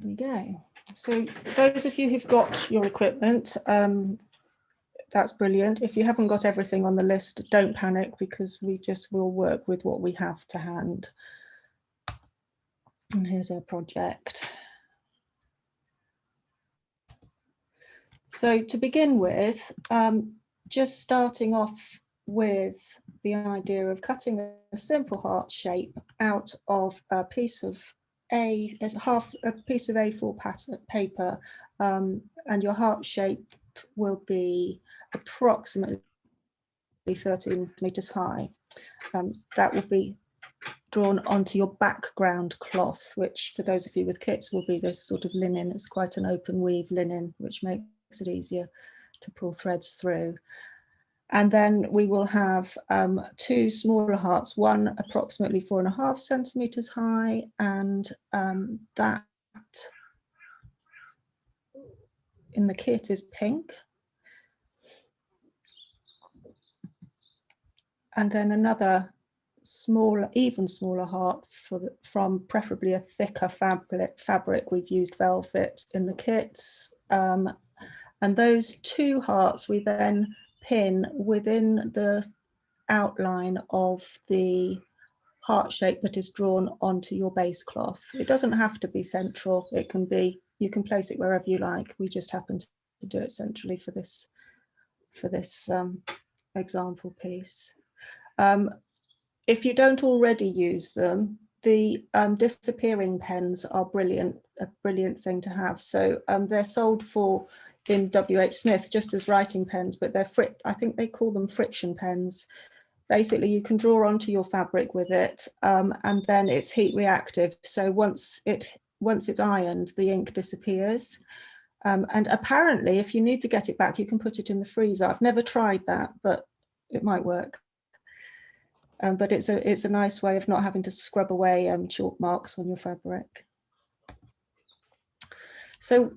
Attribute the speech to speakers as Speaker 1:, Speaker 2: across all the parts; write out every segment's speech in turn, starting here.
Speaker 1: we go. So those of you who've got your equipment, that's brilliant. If you haven't got everything on the list, don't panic, because we just will work with what we have to hand. And here's our project. So to begin with, just starting off with the idea of cutting a simple heart shape out of a piece of a piece of A4 paper, and your heart shape will be approximately 13 meters high. That will be drawn onto your background cloth, which for those of you with kits will be this sort of linen. It's quite an open weave linen, which makes it easier to pull threads through. And then we will have two smaller hearts, one approximately 4.5 centimeters high, and that in the kit is pink. And then another smaller, even smaller heart from preferably a thicker fabric. We've used velvet in the kits. And those two hearts we then pin within the outline of the heart shape that is drawn onto your base cloth. It doesn't have to be central. It can be, you can place it wherever you like. We just happen to do it centrally for this example piece. If you don't already use them, the disappearing pens are a brilliant thing to have. So they're sold in WH Smith just as writing pens, but I think they call them friction pens. Basically, you can draw onto your fabric with it, and then it's heat reactive. So once it's ironed, the ink disappears. And apparently, if you need to get it back, you can put it in the freezer. I've never tried that, but it might work. But it's a nice way of not having to scrub away chalk marks on your fabric. So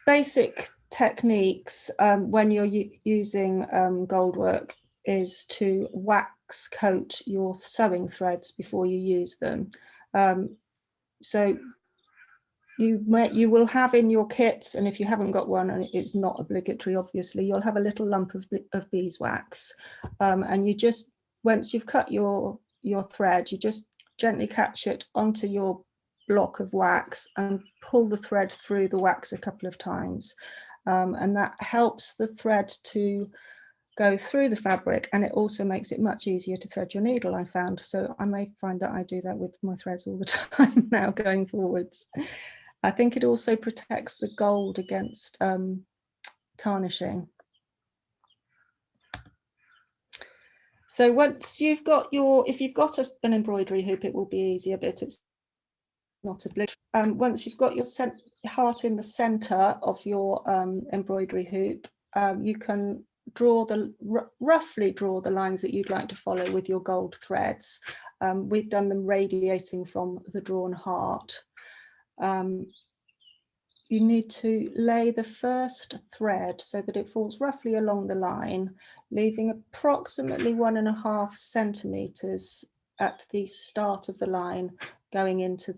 Speaker 1: basic techniques when you're using goldwork is to wax coat your sewing threads before you use them. So you will have in your kits, and if you haven't got one, and it's not obligatory, obviously, you'll have a little lump of beeswax, and you just, once you've cut your thread, you just gently catch it onto your block of wax and pull the thread through the wax a couple of times, and that helps the thread to go through the fabric, and it also makes it much easier to thread your needle, I found. So I may find that I do that with my threads all the time now going forwards. I think it also protects the gold against tarnishing. So once you've got if you've got an embroidery hoop, it will be easier, but it's not obligatory. Once you've got your heart in the center of your embroidery hoop, you can roughly draw the lines that you'd like to follow with your gold threads. We've done them radiating from the drawn heart. You need to lay the first thread so that it falls roughly along the line, leaving approximately 1.5 centimeters at the start of the line going into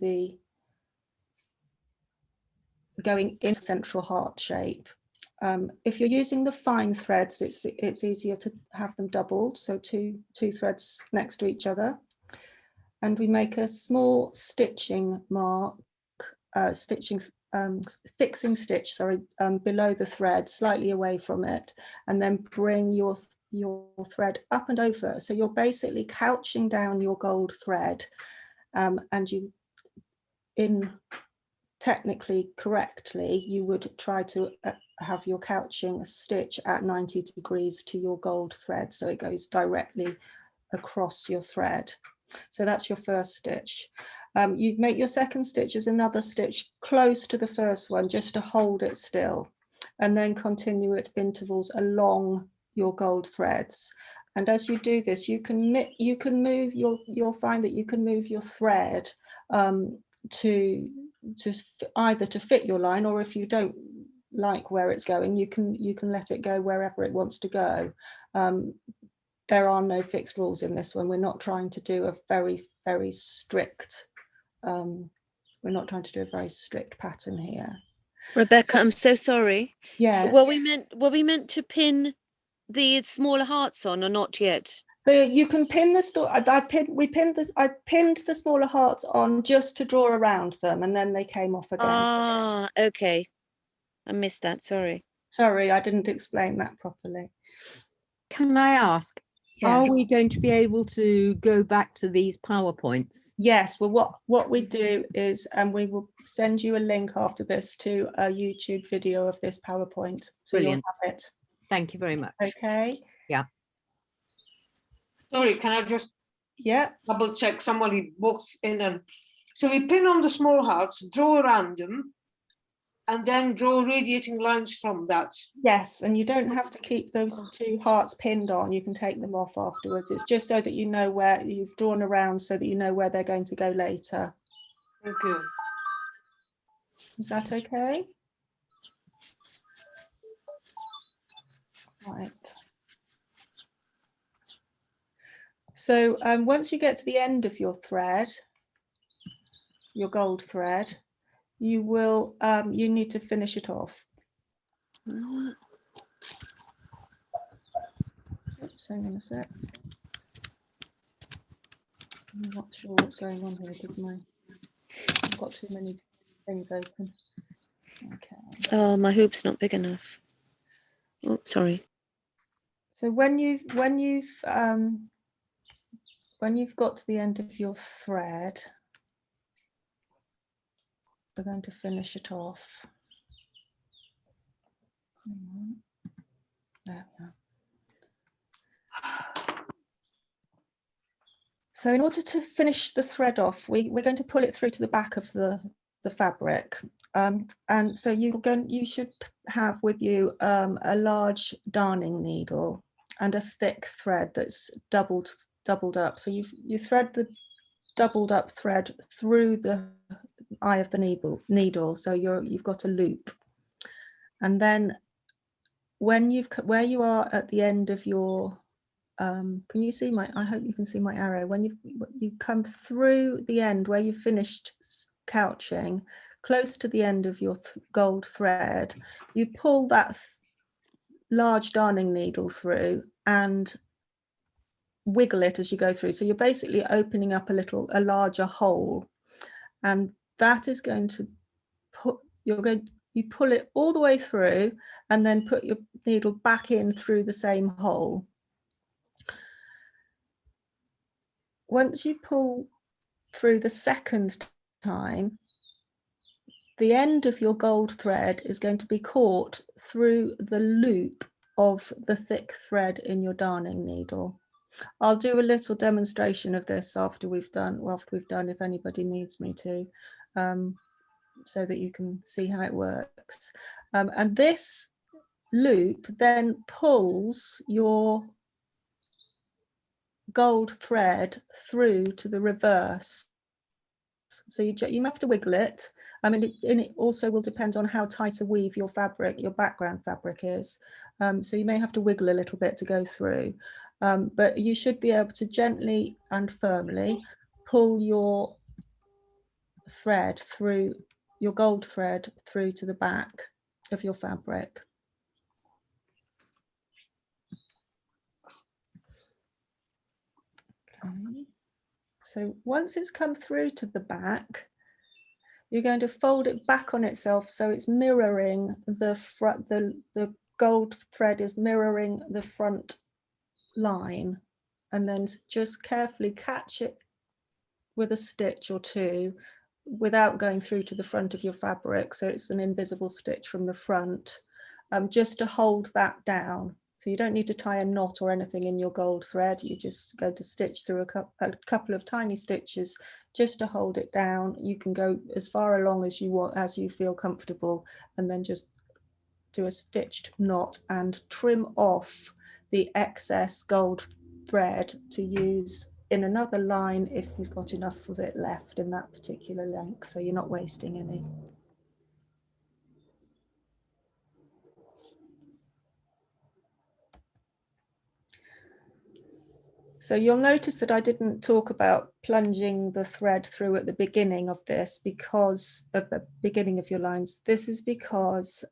Speaker 1: central heart shape. If you're using the fine threads, it's easier to have them doubled, so two threads next to each other. And we make a small stitching mark, fixing stitch, sorry, below the thread, slightly away from it, and then bring your thread up and over. So you're basically couching down your gold thread, and technically correctly, you would try to have your couching stitch at 90 degrees to your gold thread, so it goes directly across your thread. So that's your first stitch. You make your second stitch as another stitch close to the first one, just to hold it still, and then continue at intervals along your gold threads. And as you do this, you can move you'll find that you can move your thread to either to fit your line, or if you don't like where it's going, you can let it go wherever it wants to go. There are no fixed rules in this one. We're not trying to do a very, very strict We're not trying to do a very strict pattern here.
Speaker 2: Rebecca, I'm so sorry.
Speaker 1: Yes.
Speaker 2: Were we meant to pin the smaller hearts on or not yet?
Speaker 1: But you can pin the I pinned the smaller hearts on just to draw around them, and then they came off again.
Speaker 2: Ah, okay. I missed that, sorry.
Speaker 1: Sorry, I didn't explain that properly.
Speaker 3: Can I ask,
Speaker 1: Yeah.
Speaker 3: are we going to be able to go back to these PowerPoints?
Speaker 1: Yes, well, what we do is, we will send you a link after this to a YouTube video of this PowerPoint, so
Speaker 3: Brilliant.
Speaker 1: you'll have it.
Speaker 3: Thank you very much.
Speaker 1: Okay.
Speaker 3: Yeah.
Speaker 4: Sorry, can I just
Speaker 1: Yeah.
Speaker 4: double check somebody booked in? So we pin on the small hearts, draw around them, and then draw radiating lines from that.
Speaker 1: Yes, and you don't have to keep those two hearts pinned on. You can take them off afterwards. It's just so that you know where you've drawn around, so that you know where they're going to go later.
Speaker 4: Thank you.
Speaker 1: Is that okay? Right. So once you get to the end of your thread, your gold thread, you will you need to finish it off. Oops, hang on a sec. I'm not sure what's going on here because I've got too many things open. Okay.
Speaker 2: Oh, my hoop's not big enough. Oh, sorry.
Speaker 1: So when you've got to the end of your thread, we're going to finish it off. There we are. So in order to finish the thread off, we're going to pull it through to the back of the fabric. And so you should have with you a large darning needle and a thick thread that's doubled up. So you thread the doubled up thread through the eye of the needle. So you've got a loop. And then when where you are at the end of your can you see I hope you can see my arrow. When you come through the end where you've finished couching, close to the end of your gold thread, you pull that large darning needle through and wiggle it as you go through. So you're basically opening up a larger hole, and that is going to you pull it all the way through and then put your needle back in through the same hole. Once you pull through the second time, the end of your gold thread is going to be caught through the loop of the thick thread in your darning needle. I'll do a little demonstration of this after we've done, if anybody needs me to, so that you can see how it works. And this loop then pulls your gold thread through to the reverse. So you have to wiggle it. I mean, it also will depend on how tight a weave your background fabric is. So you may have to wiggle a little bit to go through. But you should be able to gently and firmly pull your thread through, your gold thread through to the back of your fabric. Okay. So once it's come through to the back, you're going to fold it back on itself so it's mirroring the front, the gold thread is mirroring the front line, and then just carefully catch it with a stitch or two without going through to the front of your fabric, so it's an invisible stitch from the front, just to hold that down. So you don't need to tie a knot or anything in your gold thread. You just go to stitch through a couple of tiny stitches just to hold it down. You can go as far along as you want, as you feel comfortable, and then just do a stitched knot and trim off the excess gold thread to use in another line if you've got enough of it left in that particular length, so you're not wasting any. So you'll notice that I didn't talk about plunging the thread through at the beginning of this, because of the beginning of your lines. This is because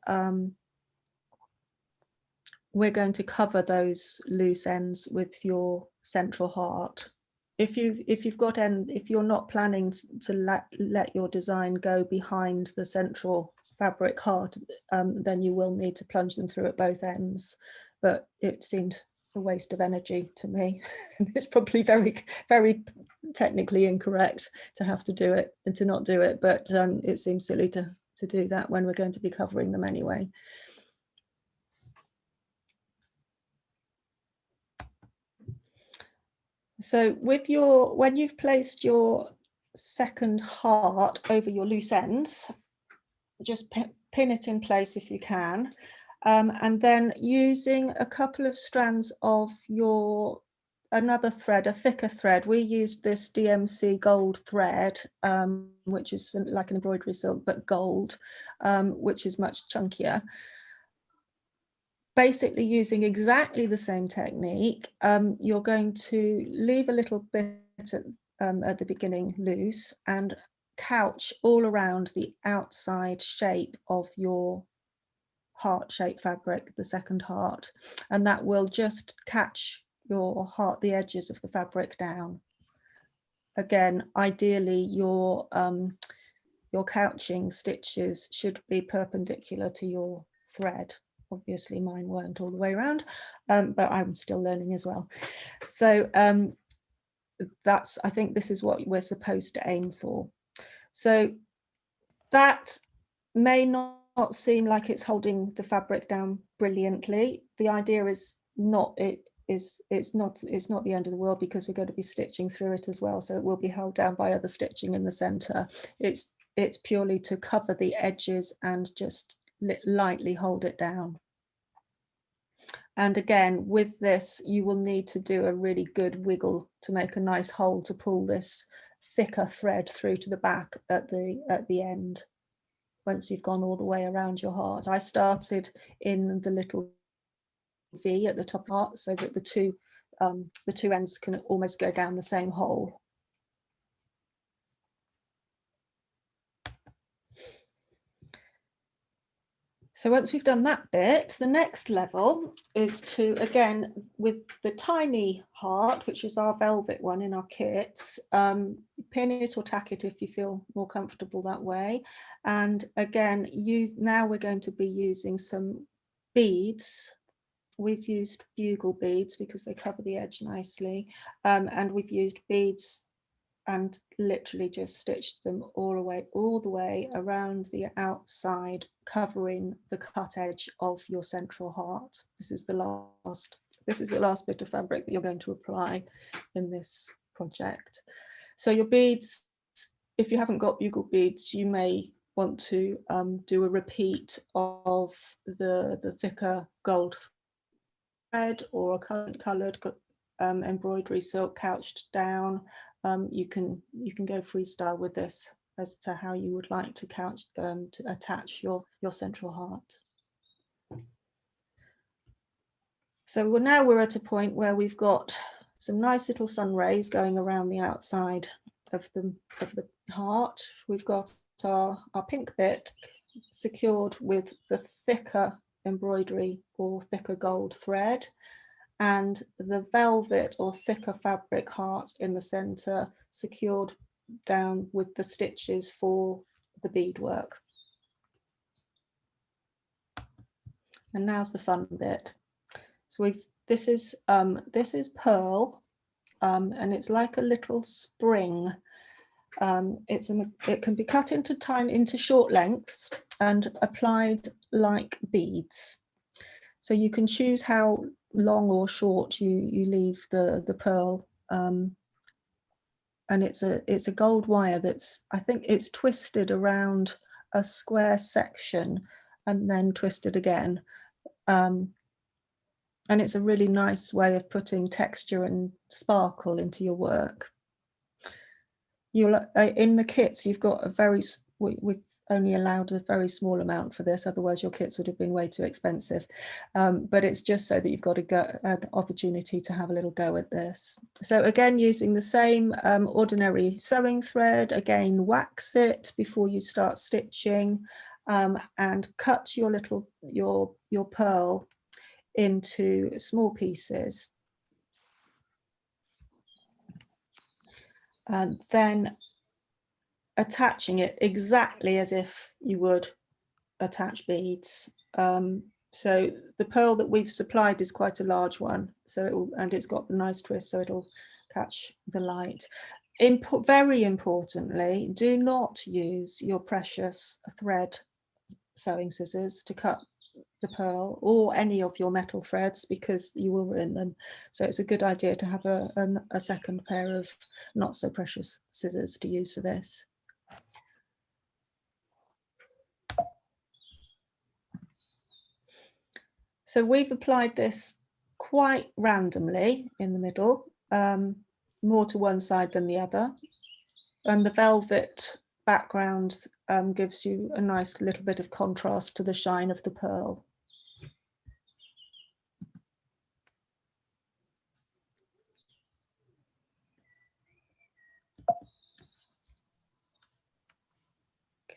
Speaker 1: we're going to cover those loose ends with your central heart. If you're not planning to let your design go behind the central fabric heart, then you will need to plunge them through at both ends. But it seemed a waste of energy to me. It's probably very, very technically incorrect to have to do it and to not do it, but it seems silly to do that when we're going to be covering them anyway. So when you've placed your second heart over your loose ends, just pin it in place if you can, and then using a couple of strands of another thread, a thicker thread. We used this DMC gold thread, which is like an embroidery silk but gold, which is much chunkier. Basically using exactly the same technique, you're going to leave a little bit at the beginning loose and couch all around the outside shape of your heart-shaped fabric, the second heart, and that will just catch your heart, the edges of the fabric down. Again, ideally your couching stitches should be perpendicular to your thread. Obviously mine weren't all the way around, but I'm still learning as well. So I think this is what we're supposed to aim for. So that may not seem like it's holding the fabric down brilliantly. The idea is it's not the end of the world, because we're going to be stitching through it as well, so it will be held down by other stitching in the center. It's purely to cover the edges and just lightly hold it down. And again, with this, you will need to do a really good wiggle to make a nice hole to pull this thicker thread through to the back at the end, once you've gone all the way around your heart. I started in the little V at the top part, so that the two ends can almost go down the same hole. So once we've done that bit, the next level is to, again, with the tiny heart, which is our velvet one in our kits, pin it or tack it if you feel more comfortable that way. And again, now we're going to be using some beads. We've used bugle beads because they cover the edge nicely, and we've used beads and literally just stitched them all the way around the outside, covering the cut edge of your central heart. This is the last bit of fabric that you're going to apply in this project. So your beads, if you haven't got bugle beads, you may want to do a repeat of the thicker gold thread, or a coloured embroidery silk couched down. You can go freestyle with this as to how you would like to to attach your central heart. So now we're at a point where we've got some nice little sun rays going around the outside of the heart. We've got our pink bit secured with the thicker embroidery or thicker gold thread, and the velvet or thicker fabric heart in the center secured down with the stitches for the beadwork. And now's the fun bit. So this is pearl, and it's like a little spring. It can be cut into short lengths and applied like beads. So you can choose how long or short you leave the pearl, and it's a gold wire that's, I think it's twisted around a square section and then twisted again, and it's a really nice way of putting texture and sparkle into your work. In the kits, you've got a very we've only allowed a very small amount for this, otherwise your kits would have been way too expensive. But it's just so that you've got an opportunity to have a little go at this. So again, using the same ordinary sewing thread, again, wax it before you start stitching, and cut your pearl into small pieces. And then attaching it exactly as if you would attach beads. So the pearl that we've supplied is quite a large one, so it's got the nice twist, so it'll catch the light. Very importantly, do not use your precious thread sewing scissors to cut the pearl or any of your metal threads, because you will ruin them. So it's a good idea to have a second pair of not so precious scissors to use for this. So we've applied this quite randomly in the middle, more to one side than the other. And the velvet background gives you a nice little bit of contrast to the shine of the pearl.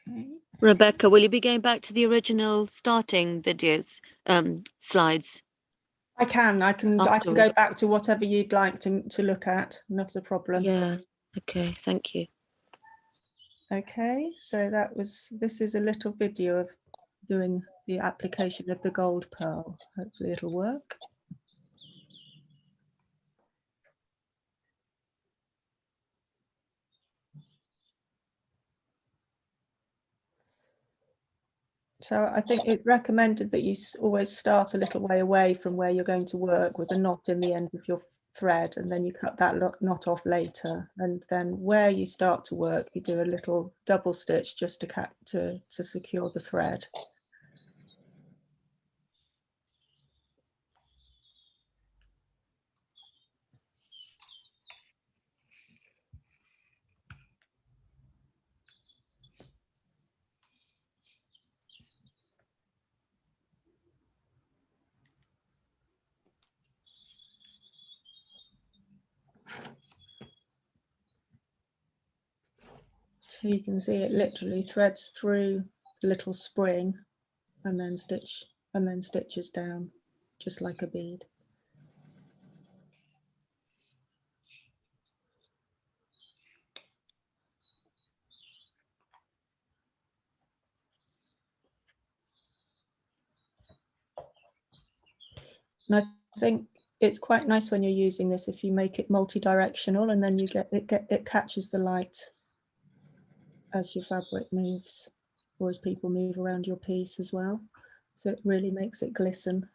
Speaker 1: Okay.
Speaker 2: Rebecca, will you be going back to the original starting videos, slides?
Speaker 1: I can go
Speaker 2: Afterward.
Speaker 1: back to whatever you'd like to look at, not a problem.
Speaker 2: Yeah, okay, thank you.
Speaker 1: Okay, so this is a little video of doing the application of the gold pearl. Hopefully it'll work. So I think it's recommended that you always start a little way away from where you're going to work with a knot in the end of your thread, and then you cut that knot off later. And then where you start to work, you do a little double stitch just to secure the thread. So you can see it literally threads through the little spring and then stitches down just like a bead. And I think it's quite nice when you're using this if you make it multi-directional, and then you it catches the light as your fabric moves, or as people move around your piece as well. So it really makes it glisten.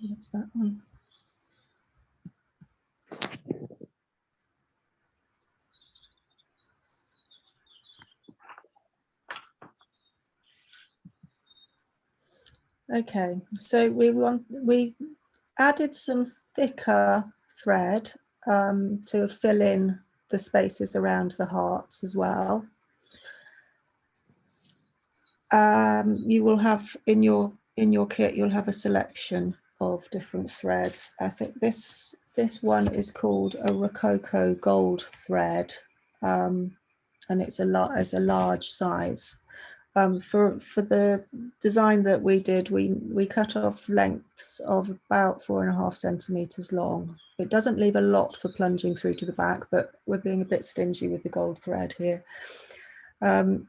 Speaker 1: What's that one? Okay, so we added some thicker thread to fill in the spaces around the hearts as well. You will have in your kit, you'll have a selection of different threads. I think this one is called a Rococo gold thread, and it's a large size. For the design that we did, we cut off lengths of about 4.5 centimeters long. It doesn't leave a lot for plunging through to the back, but we're being a bit stingy with the gold thread here. And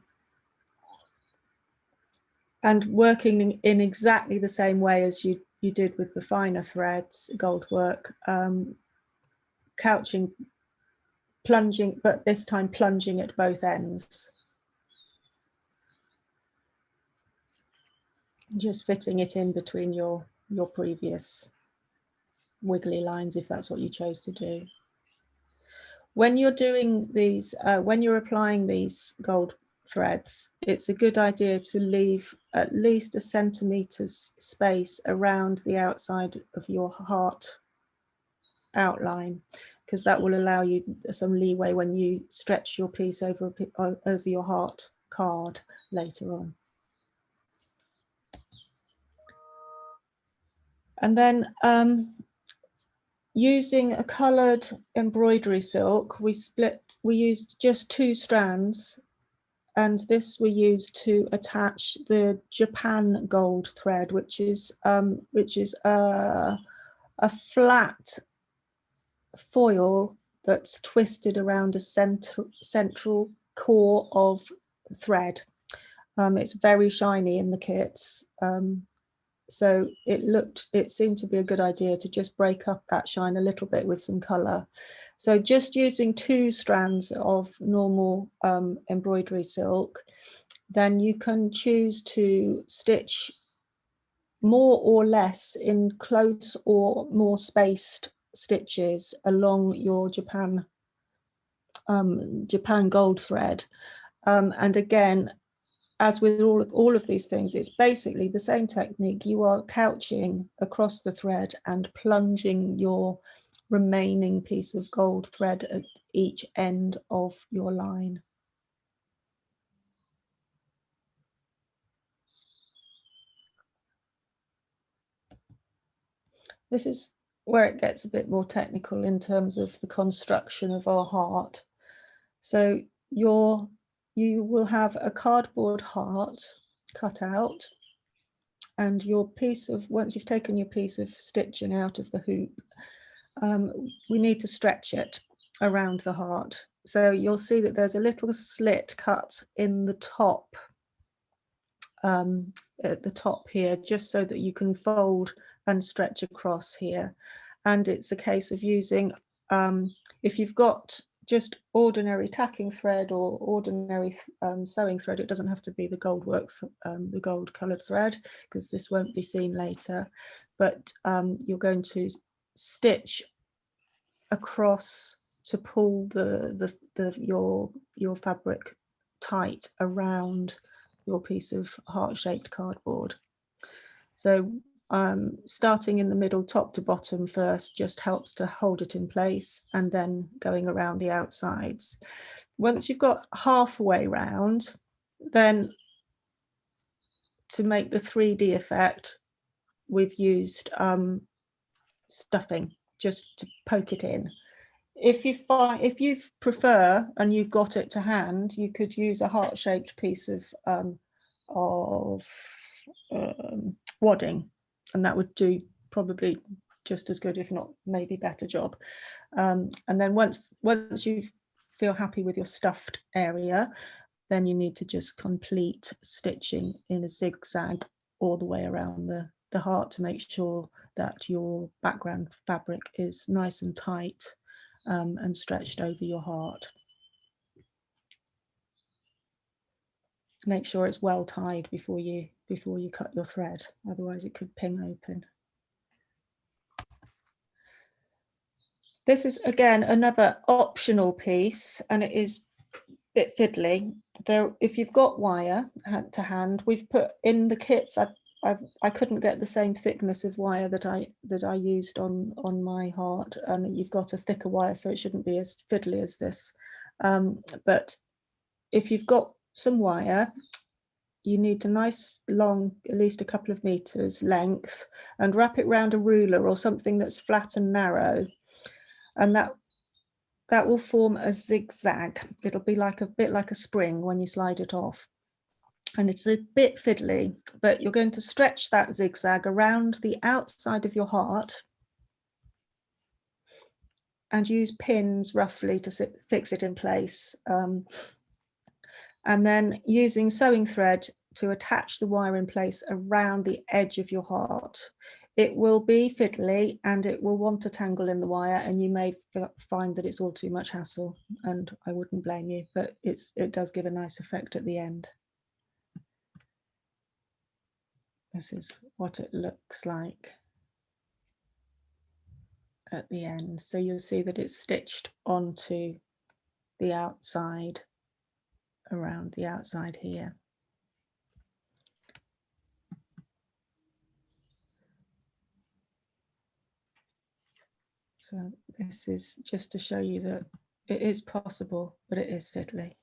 Speaker 1: working in exactly the same way as you you did with the finer threads, gold work, couching, plunging, but this time plunging at both ends. Just fitting it in between your previous wiggly lines, if that's what you chose to do. When you're doing these, when you're applying these gold threads, it's a good idea to leave at least a centimetre's space around the outside of your heart outline, because that will allow you some leeway when you stretch your piece over your heart card later on. And then using a coloured embroidery silk, we used just 2 strands, and this we used to attach the Japan gold thread, which is a flat foil that's twisted around a central core of thread. It's very shiny in the kits. So it seemed to be a good idea to just break up that shine a little bit with some colour. So just using 2 strands of normal embroidery silk, then you can choose to stitch more or less in close or more spaced stitches along your Japan gold thread. And again, as with all of these things, it's basically the same technique. You are couching across the thread and plunging your remaining piece of gold thread at each end of your line. This is where it gets a bit more technical in terms of the construction of our heart. So you will have a cardboard heart cut out, and your piece of, once you've taken your piece of stitching out of the hoop, we need to stretch it around the heart. So you'll see that there's a little slit cut in the top, at the top here, just so that you can fold and stretch across here. And it's a case of using, if you've got just ordinary tacking thread or ordinary sewing thread, it doesn't have to be the gold work, the gold coloured thread, because this won't be seen later, but you're going to stitch across to pull your fabric tight around your piece of heart-shaped cardboard. So starting in the middle, top to bottom first, just helps to hold it in place, and then going around the outsides. Once you've got halfway round, then to make the 3D effect, we've used stuffing just to poke it in. If you prefer and you've got it to hand, you could use a heart-shaped piece of wadding, and that would do probably just as good, if not maybe better job. And then once you feel happy with your stuffed area, then you need to just complete stitching in a zigzag all the way around the heart to make sure that your background fabric is nice and tight and stretched over your heart. Make sure it's well tied before you cut your thread, otherwise it could ping open. This is again another optional piece, and it is a bit fiddly. There, if you've got wire to hand, we've put in the kits. I couldn't get the same thickness of wire that I used on my heart. You've got a thicker wire, so it shouldn't be as fiddly as this. But if you've got some wire, you need a nice long, at least a couple of meters length, and wrap it round a ruler or something that's flat and narrow, and that will form a zigzag. It'll be like a bit like a spring when you slide it off. And it's a bit fiddly, but you're going to stretch that zigzag around the outside of your heart and use pins roughly to fix it in place. And then using sewing thread to attach the wire in place around the edge of your heart. it will be fiddly and it will want to tangle in the wire, and you may find that it's all too much hassle, and I wouldn't blame you, but it does give a nice effect at the end. This is what it looks like at the end. So you'll see that it's stitched onto the outside, around the outside here. So this is just to show you that it is possible, but it is fiddly.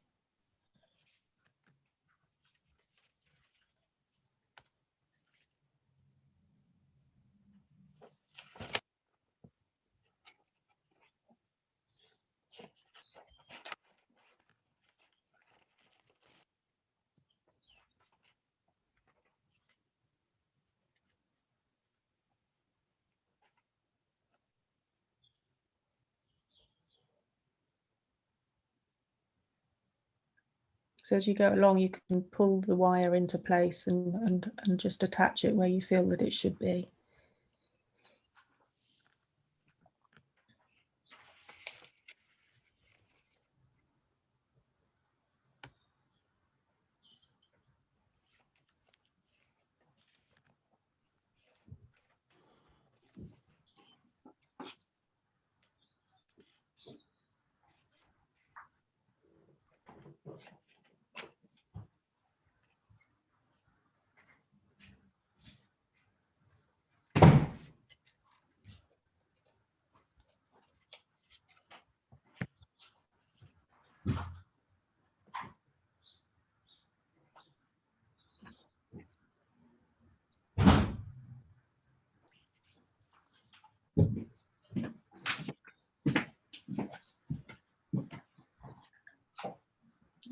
Speaker 1: So as you go along, you can pull the wire into place and just attach it where you feel that it should be.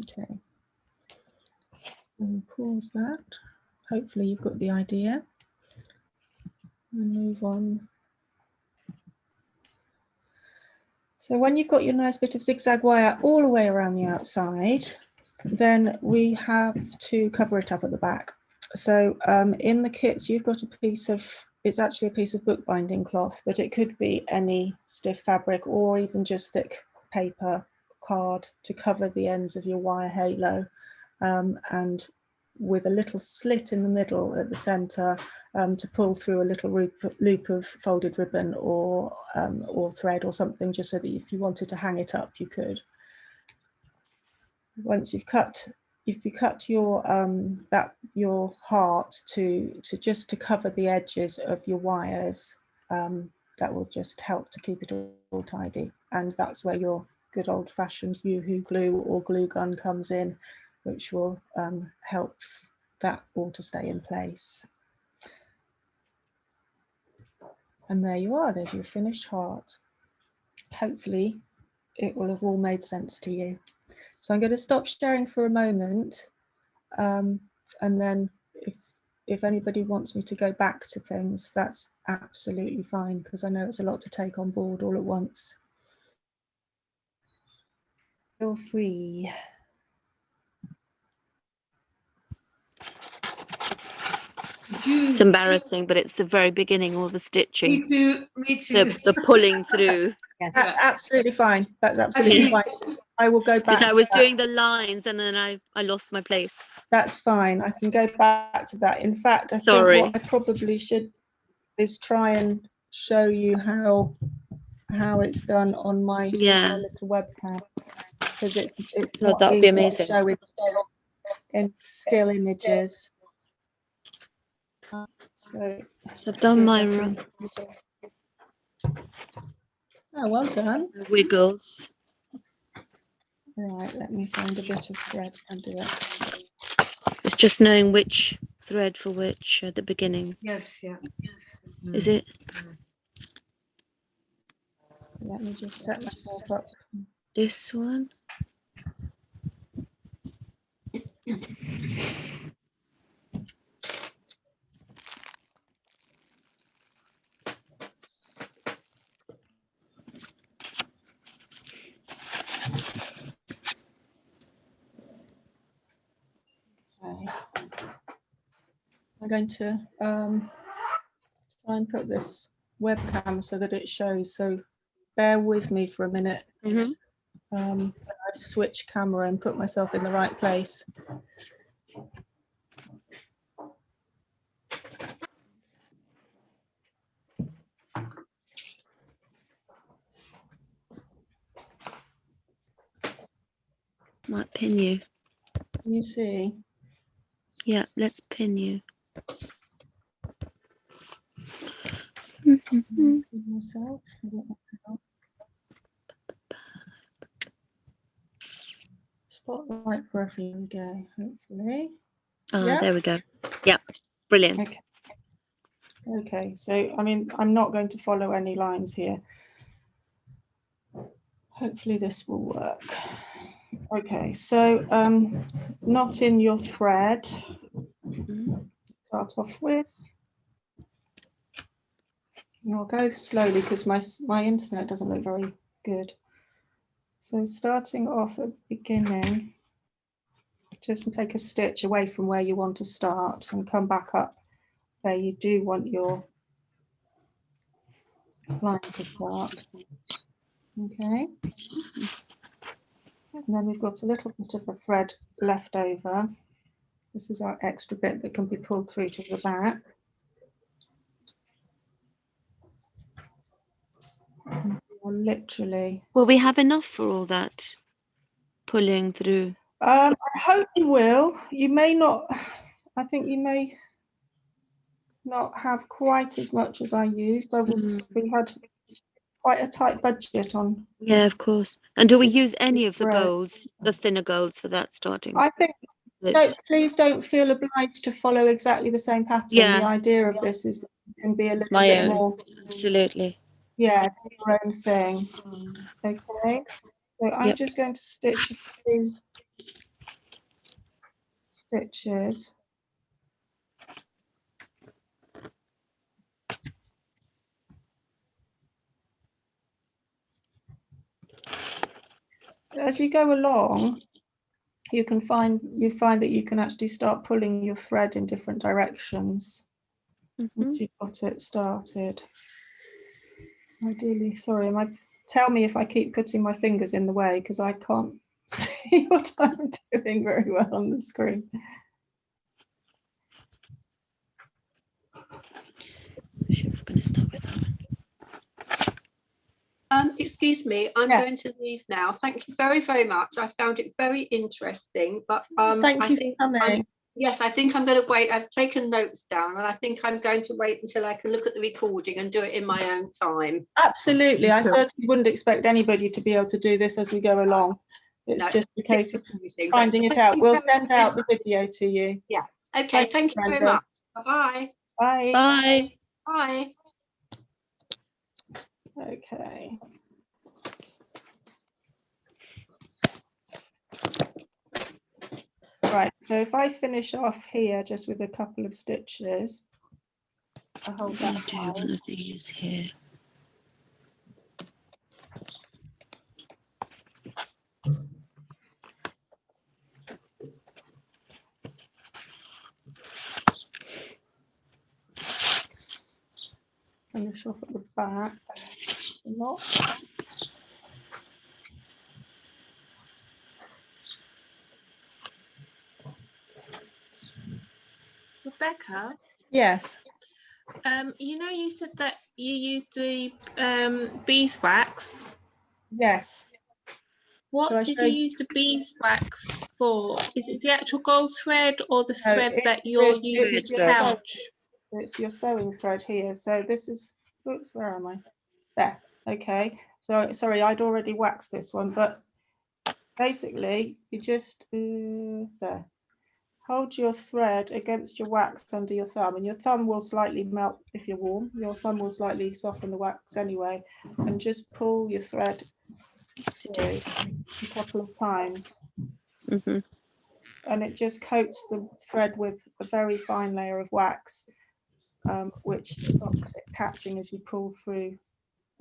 Speaker 1: Okay, and pause that. Hopefully you've got the idea. And move on. So when you've got your nice bit of zigzag wire all the way around the outside, then we have to cover it up at the back. So in the kits, you've got a piece of, it's actually a piece of bookbinding cloth, but it could be any stiff fabric or even just thick paper card to cover the ends of your wire halo, and with a little slit in the middle at the center to pull through a little loop of folded ribbon or thread or something, just so that if you wanted to hang it up, you could. Once you've cut, if you cut your your heart to just to cover the edges of your wires, that will just help to keep it all tidy. And that's where your good old-fashioned Yoo-hoo glue or glue gun comes in, which will help that all to stay in place. And there you are, there's your finished heart. Hopefully it will have all made sense to you. So I'm going to stop sharing for a moment, and then if anybody wants me to go back to things, that's absolutely fine, because I know it's a lot to take on board all at once. Feel free.
Speaker 2: It's embarrassing, but it's the very beginning, all the stitching.
Speaker 4: Me too. Me too.
Speaker 2: The pulling through.
Speaker 3: Yes.
Speaker 1: That's absolutely fine. That's absolutely fine. I will go back.
Speaker 2: Because I was
Speaker 1: to that.
Speaker 2: doing the lines and then I lost my place.
Speaker 1: That's fine. I can go back to that. In fact, I
Speaker 2: Sorry.
Speaker 1: think what I probably should is try and show you how it's done on my little webcam, because it's
Speaker 2: Oh,
Speaker 1: not
Speaker 2: that would be
Speaker 1: easy to
Speaker 2: amazing.
Speaker 1: show in still images. So
Speaker 2: I've done my
Speaker 1: oh, well done.
Speaker 2: wiggles.
Speaker 1: Right, let me find a bit of thread and do it.
Speaker 2: It's just knowing which thread for which at the beginning.
Speaker 4: Yes, yeah.
Speaker 2: Is it?
Speaker 1: Let me just set myself up.
Speaker 2: This one?
Speaker 1: Okay. I'm going to try and put this webcam so that it shows. So bear with me for a minute. I switch camera and put myself in the right place.
Speaker 2: Might pin you.
Speaker 1: Can you see?
Speaker 2: Yeah, let's pin you.
Speaker 1: Myself. Spotlight for everyone. Go. Hopefully.
Speaker 2: Ah, there we go. Yeah, brilliant.
Speaker 1: Okay. Okay, so I mean, I'm not going to follow any lines here. Hopefully this will work. Okay, so knot in your thread. Start off with. And I'll go slowly because my internet doesn't look very good. So starting off at the beginning, just take a stitch away from where you want to start and come back up where you do want your line to start. Okay. And then we've got a little bit of the thread left over. This is our extra bit that can be pulled through to the back. Literally.
Speaker 2: Will we have enough for all that pulling through?
Speaker 1: I hope you will. You may not, I think you may not have quite as much as I used. We had quite a tight budget on.
Speaker 2: Yeah, of course. And do we use any of the
Speaker 1: thread.
Speaker 2: golds, the thinner golds for that starting?
Speaker 1: I think, no, please don't feel obliged to follow exactly the same pattern.
Speaker 2: Yeah.
Speaker 1: The idea of this is that you can be a little
Speaker 2: My
Speaker 1: bit
Speaker 2: own.
Speaker 1: more,
Speaker 2: Absolutely.
Speaker 1: yeah, do your own thing. Okay, so I'm
Speaker 2: Yep.
Speaker 1: just going to stitch a few stitches. As you go along, you find that you can actually start pulling your thread in different directions once you've got it started. Ideally, sorry, tell me if I keep putting my fingers in the way because I can't see what I'm doing very well on the screen.
Speaker 2: Sure, we're going to start with that one.
Speaker 5: Excuse me, I'm going to leave now. Thank you very, very much. I found it very interesting, but
Speaker 1: Thank you for coming.
Speaker 5: Yes, I think I'm going to wait. I've taken notes down, and I think I'm going to wait until I can look at the recording and do it in my own time.
Speaker 1: Absolutely. I certainly wouldn't expect anybody to be able to do this as we go along. It's just a case of finding it out. We'll send out the video to you.
Speaker 5: Yeah. Okay. Thank you very much. Bye-bye.
Speaker 1: Bye.
Speaker 2: Bye.
Speaker 5: Bye.
Speaker 1: Okay. Right, so if I finish off here just with a couple of stitches, I'll hold that.
Speaker 2: I'll do one of these here.
Speaker 1: Finish off at the back. Not.
Speaker 6: Rebecca,
Speaker 1: Yes.
Speaker 6: you know, you said that you used the beeswax.
Speaker 1: Yes.
Speaker 6: What did you use the beeswax for? Is it the actual gold thread or the thread that you're using to couch?
Speaker 1: It's your sewing thread here. So this is, oops, where am I? There. Okay. So sorry, I'd already waxed this one, but basically you just there. Hold your thread against your wax under your thumb, and your thumb will slightly melt if you're warm. Your thumb will slightly soften the wax anyway, and just pull your thread through a couple of times. And it just coats the thread with a very fine layer of wax, which stops it catching as you pull through.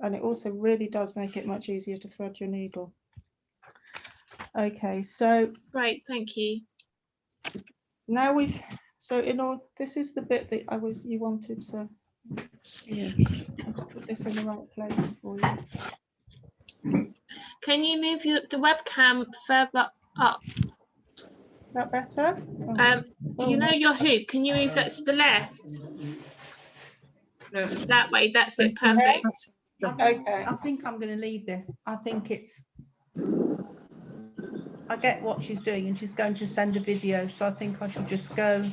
Speaker 1: And it also really does make it much easier to thread your needle. Okay, so
Speaker 6: Great, thank you.
Speaker 1: now this is the bit that you wanted to
Speaker 2: Yeah.
Speaker 1: I'll put this in the right place for you.
Speaker 6: Can you move the webcam further up?
Speaker 1: Is that better?
Speaker 6: You know your hoop, can you move that to the left? That way, that's it, perfect.
Speaker 1: Okay.
Speaker 7: I think I'm going to leave this. I think I get what she's doing and she's going to send a video, so I think I should just go.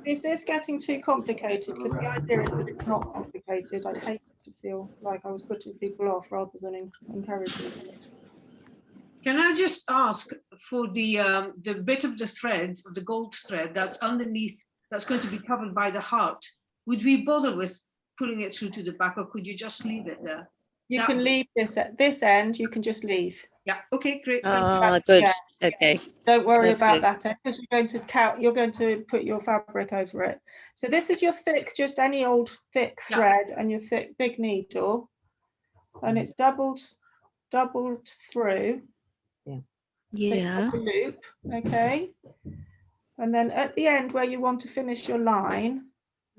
Speaker 1: Is this getting too complicated? Because the idea is that it's not complicated. I'd hate to feel like I was putting people off rather than encouraging them.
Speaker 4: Can I just ask for the bit of the thread, of the gold thread that's underneath, that's going to be covered by the heart? Would we bother with pulling it through to the back, or could you just leave it there?
Speaker 1: You
Speaker 4: That
Speaker 1: can
Speaker 4: would-
Speaker 1: leave this at this end. You can just leave.
Speaker 4: Yeah. Okay. Great. Thank you.
Speaker 2: Ah, good.
Speaker 1: Yeah.
Speaker 2: Okay.
Speaker 1: Don't worry
Speaker 2: That's
Speaker 1: about
Speaker 2: good.
Speaker 1: that end, because you're going to count. You're going to put your fabric over it. So this is your thick, just any old thick
Speaker 4: Yeah.
Speaker 1: thread, and your thick big needle, and it's doubled through. So you
Speaker 2: Yeah.
Speaker 1: put a loop, okay, and then at the end where you want to finish your line,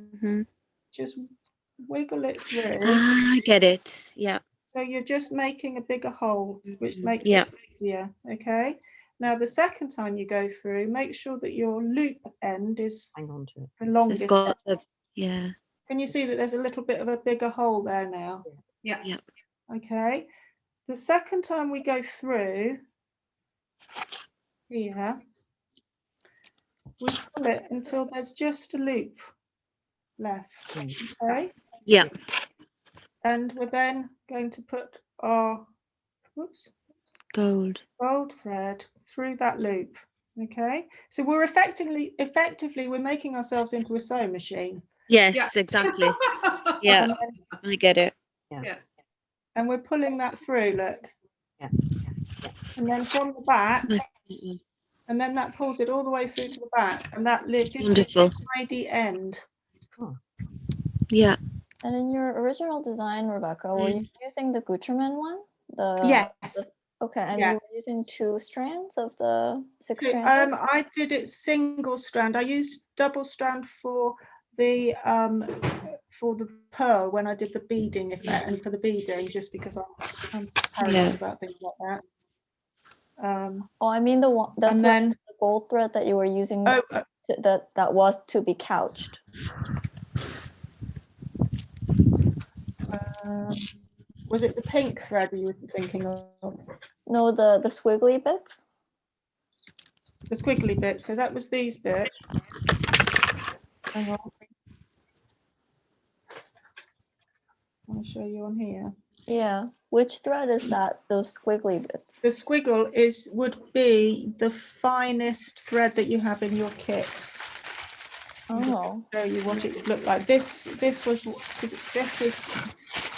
Speaker 2: Mhm.
Speaker 1: just wiggle it through.
Speaker 2: Ah, I get it. Yeah.
Speaker 1: So you're just making a bigger hole, which makes
Speaker 2: Yeah.
Speaker 1: it easier, okay? Now the second time you go through, make sure that your loop end is
Speaker 3: Hang on to it.
Speaker 1: the
Speaker 2: It's
Speaker 1: longest.
Speaker 2: got the, yeah.
Speaker 1: Can you see that there's a little bit of a bigger hole there now?
Speaker 4: Yeah.
Speaker 2: Yeah.
Speaker 1: Okay. The second time we go through here, we pull it until there's just a loop left. Okay.
Speaker 2: Yeah.
Speaker 1: And we're then going to put our
Speaker 2: Gold.
Speaker 1: gold thread through that loop. Okay. So we're effectively we're making ourselves into a sewing machine.
Speaker 2: Yes, exactly. Yeah,
Speaker 1: And, then,
Speaker 2: I get it.
Speaker 1: and we're pulling that through, look.
Speaker 3: Yeah.
Speaker 1: And then from the back,
Speaker 2: Mhm.
Speaker 1: and then that pulls it all the way through to the back, and that gives you
Speaker 2: Wonderful.
Speaker 1: a tidy end.
Speaker 2: Yeah.
Speaker 8: And in your original design, Rebecca, were you using the Gutermann one?
Speaker 1: Yes.
Speaker 8: Okay, and
Speaker 1: Yeah.
Speaker 8: you were using 2 strands of the 6 strands?
Speaker 1: I did it single strand. I used double strand for the pearl when I did the beading effect, and for the beading, just because I'm paranoid about things like that.
Speaker 8: Oh, I mean the one that's
Speaker 1: and then
Speaker 8: the gold thread that you were using
Speaker 1: oh,
Speaker 8: that was to be couched.
Speaker 1: was it the pink thread you were thinking of?
Speaker 8: No, the squiggly bits.
Speaker 1: The squiggly bits. So that was these bits. Hang on. I'll show you on here.
Speaker 8: Yeah. Which thread is that? Those squiggly bits.
Speaker 1: The squiggle would be the finest thread that you have in your kit.
Speaker 8: Oh.
Speaker 1: Show you what it looked like. This was.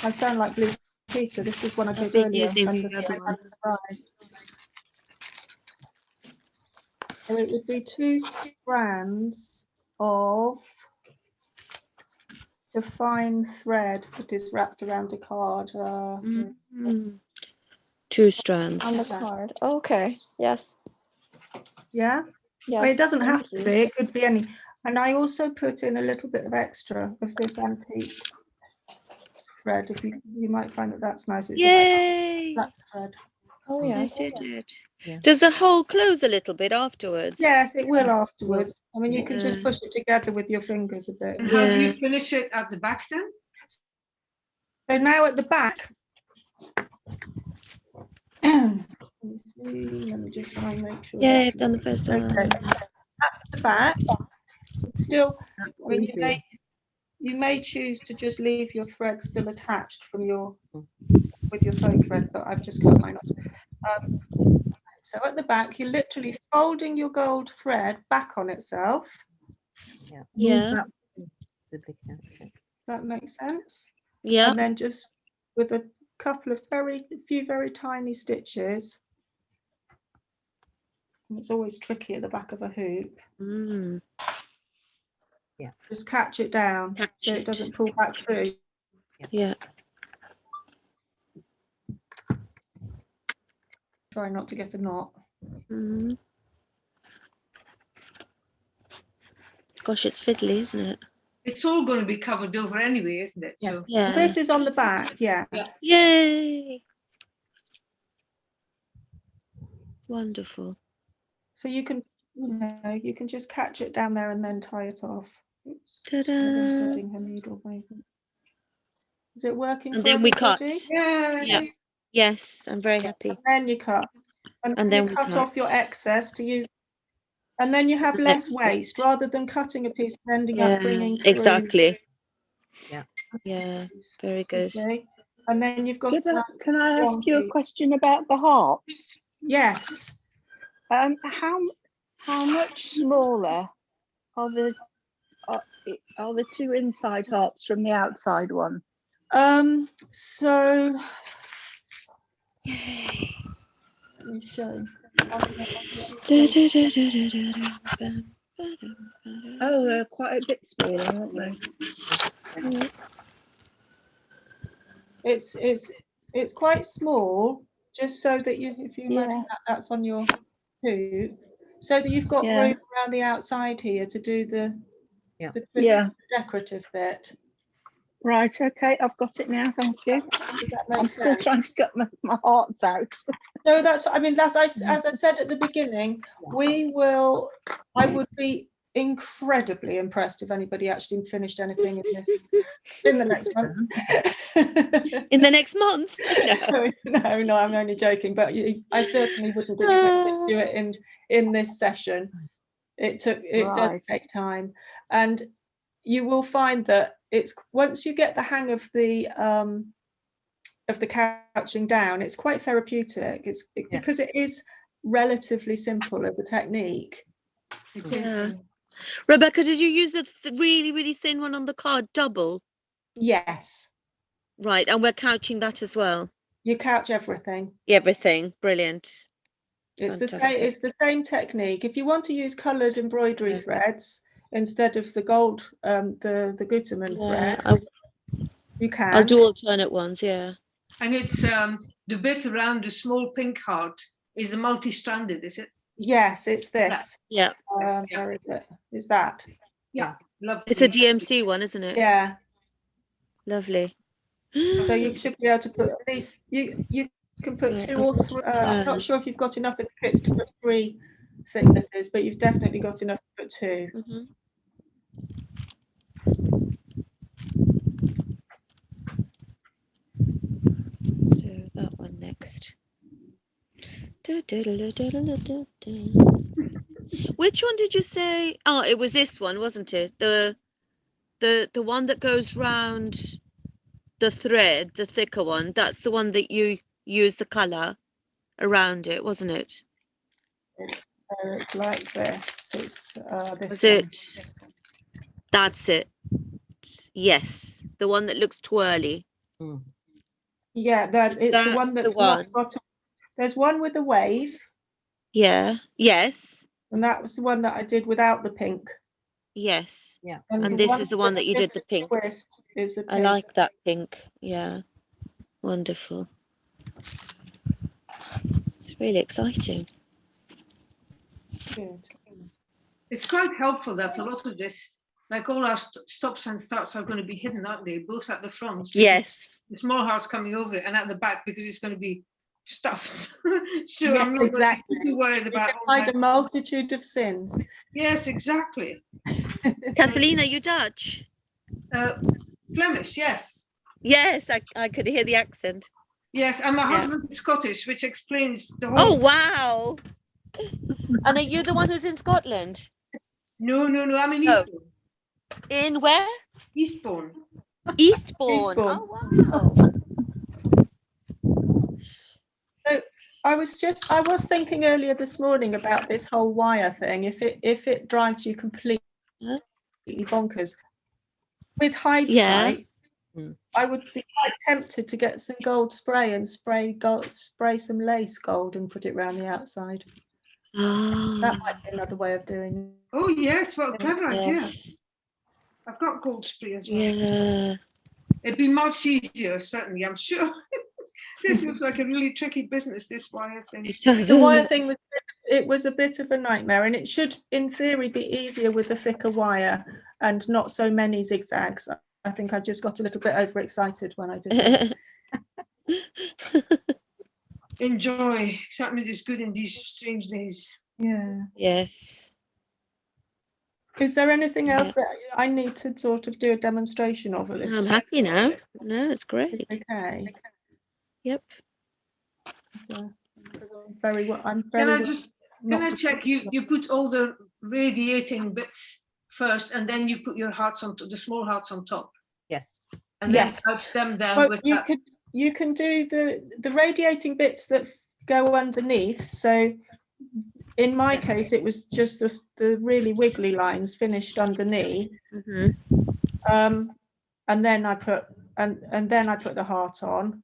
Speaker 1: I sound like Blue Peter. This is one I did earlier.
Speaker 2: using
Speaker 1: And
Speaker 2: the
Speaker 1: the
Speaker 2: other
Speaker 1: thread
Speaker 2: one.
Speaker 1: arrived. So it would be 2 strands of the fine thread that is wrapped around a card.
Speaker 2: Mhm. 2 strands.
Speaker 8: On the card. Okay. Yes.
Speaker 1: Yeah.
Speaker 8: Yes.
Speaker 1: Well, it doesn't have
Speaker 8: thank
Speaker 1: to
Speaker 8: you.
Speaker 1: be. It could be any. And I also put in a little bit of extra of this antique thread. If you might find that that's nice. It's a
Speaker 2: Yay!
Speaker 1: black thread.
Speaker 8: Oh
Speaker 2: I
Speaker 8: yes.
Speaker 2: did it.
Speaker 3: Yeah.
Speaker 2: Does the hole close a little bit afterwards?
Speaker 1: Yeah, it will afterwards. I mean, you can just
Speaker 2: Yeah.
Speaker 1: push it together with your fingers a bit.
Speaker 4: And how do
Speaker 2: Yeah.
Speaker 4: you finish it at the back then?
Speaker 1: So now at the back, let me just try and make sure.
Speaker 2: Yeah, I've done the first one.
Speaker 1: Okay, at the back, still, I mean, you may choose to just leave your thread still attached from with your sewing thread, but I've just cut mine off. So at the back, you're literally folding your gold thread back on itself.
Speaker 2: Yeah.
Speaker 1: Does that make sense?
Speaker 2: Yeah.
Speaker 1: And then just with a couple of few very tiny stitches. And it's always tricky at the back of a hoop.
Speaker 2: Mm.
Speaker 1: Just catch it down so it doesn't pull back through.
Speaker 2: Yeah.
Speaker 1: Try not to get a knot.
Speaker 2: Mhm. Gosh, it's fiddly, isn't it?
Speaker 4: It's all going to be covered over anyway, isn't it?
Speaker 3: Yes.
Speaker 4: So
Speaker 2: Yeah.
Speaker 1: This is on the back, yeah.
Speaker 2: Yay! Wonderful.
Speaker 1: So you can, you can just catch it down there and then tie it off. Oops.
Speaker 2: Ta-da!
Speaker 1: As I'm setting her needle, maybe. Is it working
Speaker 2: And
Speaker 1: for
Speaker 2: then we cut.
Speaker 1: everybody?
Speaker 2: Yeah. Yes, I'm very happy.
Speaker 1: And then you cut. And
Speaker 2: And
Speaker 1: then
Speaker 2: then
Speaker 1: you
Speaker 2: we
Speaker 1: cut off your
Speaker 2: cut.
Speaker 1: excess to use. And then you have
Speaker 2: The
Speaker 1: less
Speaker 2: next
Speaker 1: waste
Speaker 2: bit.
Speaker 1: rather than cutting a piece and ending
Speaker 2: Yeah,
Speaker 1: up bringing through.
Speaker 2: exactly.
Speaker 3: Yeah.
Speaker 2: Yeah, very
Speaker 1: You
Speaker 2: good.
Speaker 1: see? And then you've got.
Speaker 9: Can I ask
Speaker 1: long
Speaker 9: you a
Speaker 1: piece.
Speaker 9: question about the harps?
Speaker 1: Yes.
Speaker 9: How much smaller are the two inside harps from the outside one?
Speaker 1: So let me show.
Speaker 9: Oh, they're quite a bit smaller, aren't they?
Speaker 1: It's quite small, just so that you, if you imagine that's on your hoop, so that you've got room around the outside here to do the decorative bit.
Speaker 9: Right, okay, I've got it now, thank you.
Speaker 1: Does that make
Speaker 9: I'm
Speaker 1: sense?
Speaker 9: still trying to get my hearts out.
Speaker 1: No, that's, I mean, as I said at the beginning, I would be incredibly impressed if anybody actually finished anything in the next month.
Speaker 2: In the next month?
Speaker 1: No, I'm only joking, but I certainly wouldn't expect you to do it in this session. It does take time, and you will find that it's, once you get the hang of the couching down, it's quite therapeutic. Because it is relatively simple as a technique.
Speaker 2: Yeah. Rebecca, did you use the really, really thin one on the card double?
Speaker 1: Yes.
Speaker 2: Right, and we're couching that as well.
Speaker 1: You couch everything.
Speaker 2: Everything, brilliant.
Speaker 1: It's the same technique. If you want to use coloured embroidery threads instead of the gold, the Gutermann thread, you can.
Speaker 2: I'll do alternate ones, yeah.
Speaker 4: And it's the bit around the small pink heart is the multi-stranded, is it?
Speaker 1: Yes, it's this.
Speaker 2: Yeah.
Speaker 1: Where is it? Is that?
Speaker 4: Yeah, lovely.
Speaker 2: It's a DMC one, isn't it?
Speaker 1: Yeah.
Speaker 2: Lovely.
Speaker 1: So you should be able to put at least, you can put 2 or 3. I'm not sure if you've got enough in the kits to put 3 thicknesses, but you've definitely got enough to put 2.
Speaker 2: Mm-hmm. So that one next. Which one did you say? Oh, it was this one, wasn't it? The one that goes round the thread, the thicker one. That's the one that you use the colour around it, wasn't it?
Speaker 1: It's like this. It's this.
Speaker 2: Was it? That's it. Yes, the one that looks twirly.
Speaker 1: Yeah, it's the one that's not got. There's one with a wave.
Speaker 2: Yeah. Yes.
Speaker 1: And that was the one that I did without the pink.
Speaker 2: Yes.
Speaker 3: Yeah.
Speaker 2: And this is the one that you did the pink. I like that pink. Yeah. Wonderful. It's really exciting.
Speaker 1: Good.
Speaker 4: It's quite helpful that a lot of this, like all our stops and starts, are going to be hidden, aren't they? Both at the front.
Speaker 2: Yes.
Speaker 4: The small heart's coming over it, and at the back because it's going to be stuffed. So
Speaker 1: yes,
Speaker 4: I'm not
Speaker 1: exactly.
Speaker 4: too worried about.
Speaker 1: You can hide a multitude of sins.
Speaker 4: Yes, exactly.
Speaker 2: Kathleen, are you Dutch?
Speaker 4: Flemish, yes.
Speaker 2: Yes, I could hear the accent.
Speaker 4: Yes, and my husband is Scottish, which explains the whole.
Speaker 2: Oh, wow. And are you the one who's in Scotland?
Speaker 4: No, I'm in Eastbourne.
Speaker 2: In where?
Speaker 4: Eastbourne.
Speaker 2: Eastbourne. Oh, wow.
Speaker 1: So I was thinking earlier this morning about this whole wire thing. If it drives you completely bonkers, with hindsight, I would be quite tempted to get some gold spray and spray some lace gold and put it around the outside. That might be another way of doing it.
Speaker 4: Oh yes, well, clever idea. I've got gold spray as well.
Speaker 2: Yeah.
Speaker 4: It'd be much easier, certainly, I'm sure. This looks like a really tricky business, this wire thing.
Speaker 2: It does.
Speaker 1: The wire thing it was a bit of a nightmare, and it should, in theory, be easier with the thicker wire and not so many zigzags. I think I just got a little bit overexcited when I did it.
Speaker 4: Enjoy. Excitement is good in these strange days.
Speaker 1: Yeah.
Speaker 2: Yes.
Speaker 1: Is there anything else that I need to sort of do a demonstration of at this
Speaker 2: I'm
Speaker 1: time?
Speaker 2: happy now. No, it's great.
Speaker 1: Okay.
Speaker 2: Yep.
Speaker 1: So, I'm very
Speaker 4: Can I check you put all the radiating bits first, and then you put your hearts on the small hearts on top?
Speaker 3: Yes.
Speaker 4: And then couch them down
Speaker 1: well,
Speaker 4: with
Speaker 1: you can do the radiating bits that go underneath. So in my case, it was just the really wiggly lines finished underneath. And then I put the heart on.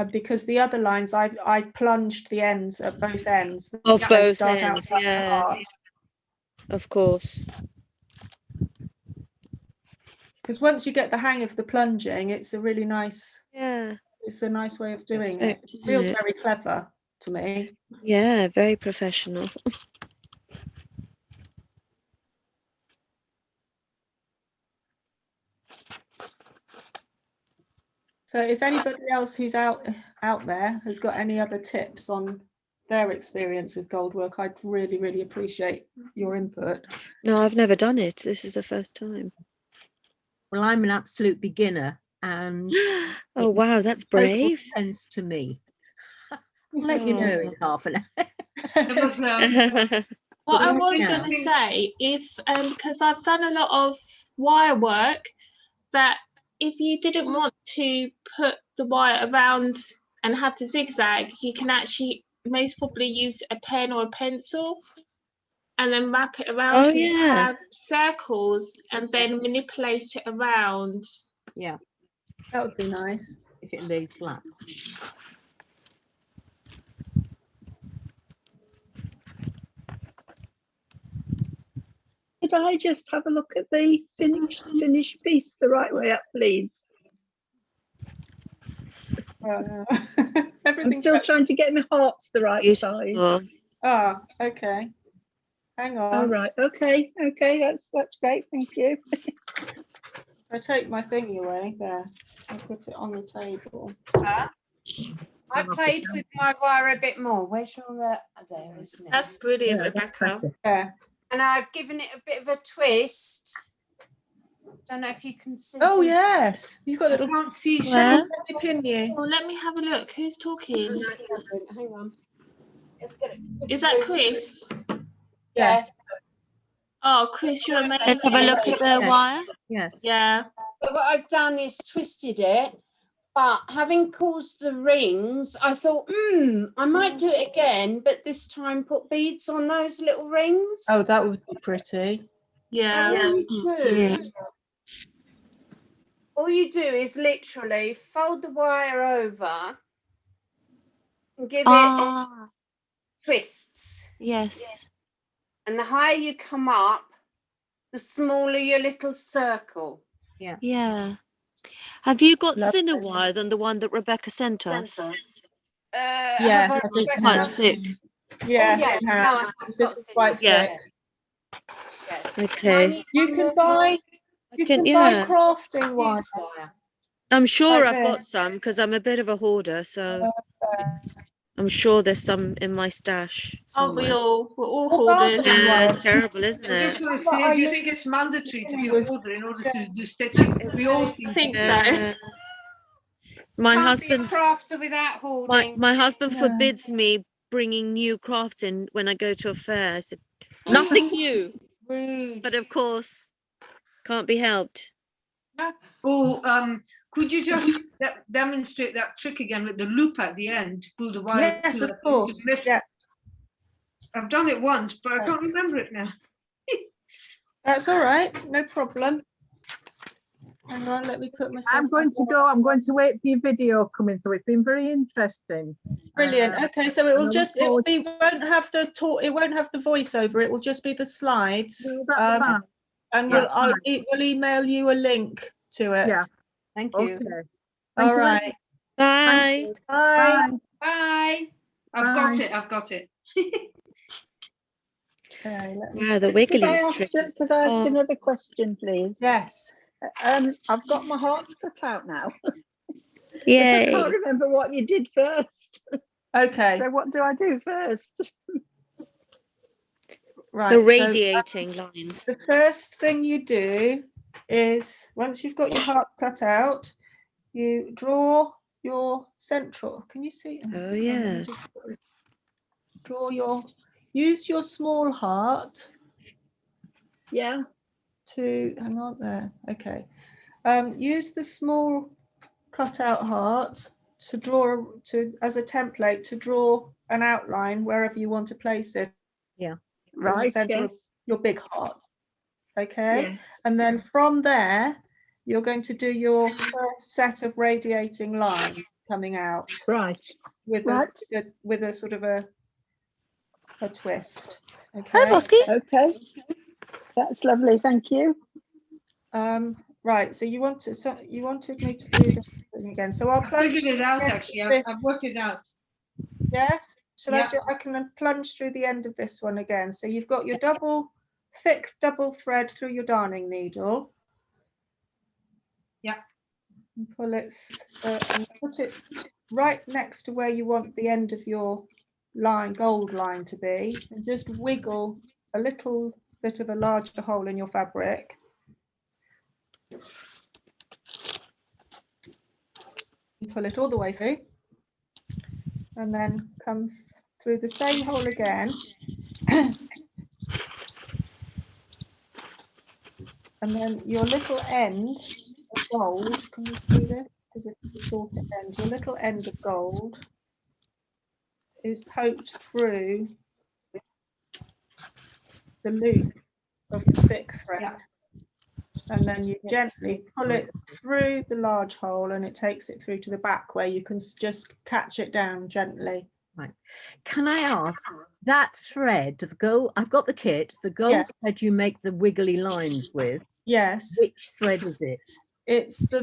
Speaker 1: Because the other lines, I plunged the ends at both ends.
Speaker 2: Of both ends, yeah. Of course.
Speaker 1: Because once you get the hang of the plunging, it's a really nice.
Speaker 2: Yeah.
Speaker 1: It's a nice way of doing it. It feels very clever to me.
Speaker 2: Yeah, very professional.
Speaker 1: So if anybody else who's out there has got any other tips on their experience with goldwork, I'd really, really appreciate your input.
Speaker 2: No, I've never done it. This is the first time.
Speaker 3: Well, I'm an absolute beginner, and
Speaker 2: oh wow, that's brave.
Speaker 3: Sense to me. I'll let you know in half an hour.
Speaker 6: What I was going to say, if because I've done a lot of wire work, that if you didn't want to put the wire around and have the zigzag, you can actually most probably use a pen or a pencil and then wrap it around so you have circles and then manipulate it around.
Speaker 3: Yeah,
Speaker 1: that would be nice
Speaker 3: if it laid flat.
Speaker 9: Could I just have a look at the finished piece the right way up, please? I'm still trying to get my hearts the right size.
Speaker 1: Ah, okay. Hang on.
Speaker 9: All right. Okay. That's great. Thank you.
Speaker 1: I take my thingy away there. I put it on the table.
Speaker 10: I played with my wire a bit more. Where's your there, isn't it?
Speaker 6: That's brilliant, Rebecca.
Speaker 1: Yeah.
Speaker 10: And I've given it a bit of a twist. Don't know if you can see.
Speaker 1: Oh yes, you've got a little.
Speaker 4: Can't see.
Speaker 6: Well,
Speaker 1: pin you.
Speaker 6: Oh, let me have a look. Who's talking?
Speaker 10: No, it doesn't. Hang on. Let's get it.
Speaker 6: Is that Chris?
Speaker 1: Yes.
Speaker 6: Oh, Chris, you're amazing.
Speaker 2: Let's have a look at the wire.
Speaker 3: Yes.
Speaker 6: Yeah.
Speaker 10: But what I've done is twisted it. But having caused the rings, I thought, I might do it again, but this time put beads on those little rings.
Speaker 1: Oh, that would be pretty.
Speaker 6: Yeah.
Speaker 10: All you do is literally fold the wire over and give it twists.
Speaker 2: Yes.
Speaker 10: And the higher you come up, the smaller your little circle.
Speaker 3: Yeah.
Speaker 2: Yeah. Have you got thinner wire than the one that Rebecca sent us?
Speaker 1: Yeah,
Speaker 10: I
Speaker 2: think quite thick.
Speaker 1: Yeah, this is quite thick.
Speaker 2: Okay.
Speaker 1: You can buy crafting wire.
Speaker 2: I'm sure
Speaker 1: like
Speaker 2: I've got
Speaker 1: this.
Speaker 2: some because I'm a bit of a hoarder, so I'm sure there's some in my stash.
Speaker 6: Oh, we're all
Speaker 1: Well,
Speaker 6: hoarders.
Speaker 2: Yeah, it's terrible, isn't
Speaker 4: I was
Speaker 2: it?
Speaker 4: just going to say, do you think it's mandatory to be a hoarder in order to do stitching? We all think
Speaker 6: so.
Speaker 2: My
Speaker 10: Can't
Speaker 2: husband,
Speaker 10: be a crafter without hoarding.
Speaker 2: my husband forbids me bringing new crafts in when I go to a fair. I said, nothing new.
Speaker 10: Rude.
Speaker 2: But of course, can't be helped.
Speaker 4: Oh, could you just demonstrate that trick again with the loop at the end? Pull the wire.
Speaker 1: Yes, of course. Yeah.
Speaker 4: I've done it once, but I can't remember it now.
Speaker 1: That's all right. No problem. Hang on, let me put myself.
Speaker 7: I'm going to go. I'm going to wait for your video coming through. It's been very interesting.
Speaker 1: Brilliant. Okay, so it will just it won't have the voiceover. It will just be the slides. And we'll email you a link to it.
Speaker 7: Yeah.
Speaker 3: Thank you.
Speaker 7: Okay.
Speaker 1: All right.
Speaker 2: Bye.
Speaker 1: Bye.
Speaker 10: Bye.
Speaker 4: I've got it.
Speaker 1: Okay, let me.
Speaker 2: Wow, the
Speaker 9: Could
Speaker 2: wiggly
Speaker 9: I
Speaker 2: is
Speaker 9: ask,
Speaker 2: tricky.
Speaker 9: could I ask
Speaker 2: Oh.
Speaker 9: another question, please?
Speaker 1: Yes.
Speaker 9: I've got my hearts cut out now. But I
Speaker 2: Yay.
Speaker 9: can't remember what you did first.
Speaker 1: Okay.
Speaker 9: So what do I do first?
Speaker 1: Right.
Speaker 2: The
Speaker 1: so,
Speaker 2: radiating lines.
Speaker 1: the first thing you do is, once you've got your heart cut out, you draw your central. Can you see?
Speaker 2: Oh, yeah.
Speaker 1: Just use your small heart
Speaker 9: Yeah.
Speaker 1: to, hang on there. Okay. Use the small cut out heart to draw, as a template to draw an outline wherever you want to place it.
Speaker 3: Yeah.
Speaker 1: In the
Speaker 9: Right.
Speaker 1: center of
Speaker 9: Yes.
Speaker 1: your big heart. Okay.
Speaker 9: Yes.
Speaker 1: And then from there, you're going to do your first set of radiating lines coming out
Speaker 9: Right.
Speaker 1: with a sort of a twist.
Speaker 2: Hi,
Speaker 1: Okay.
Speaker 2: Bosky.
Speaker 9: Okay. That's lovely. Thank you.
Speaker 1: Right. So you wanted me to do the thing again. So I'll
Speaker 4: I
Speaker 1: plunge
Speaker 4: figured it out
Speaker 1: through
Speaker 4: actually.
Speaker 1: this.
Speaker 4: I've worked it out.
Speaker 1: Yes. Shall
Speaker 4: Yeah.
Speaker 1: I can plunge through the end of this one again. So you've got your thick double thread through your darning needle.
Speaker 4: Yeah.
Speaker 1: And pull it and put it right next to where you want the end of your gold line to be, and just wiggle a little bit of a larger hole in your fabric. Pull it all the way through, and then come through the same hole again. And then your little end of gold, can you see this? Because it's the shorter end. Your little end of gold is poked through the loop of the thick thread.
Speaker 4: Yeah.
Speaker 1: And then you gently pull it through the large hole, and it takes it through to the back where you can just catch it down gently.
Speaker 3: Right. Can I ask, that thread, the gold, I've got the kit, the gold
Speaker 1: Yes.
Speaker 3: thread you make the wiggly lines with,
Speaker 1: Yes,
Speaker 3: which thread is it?
Speaker 1: it's the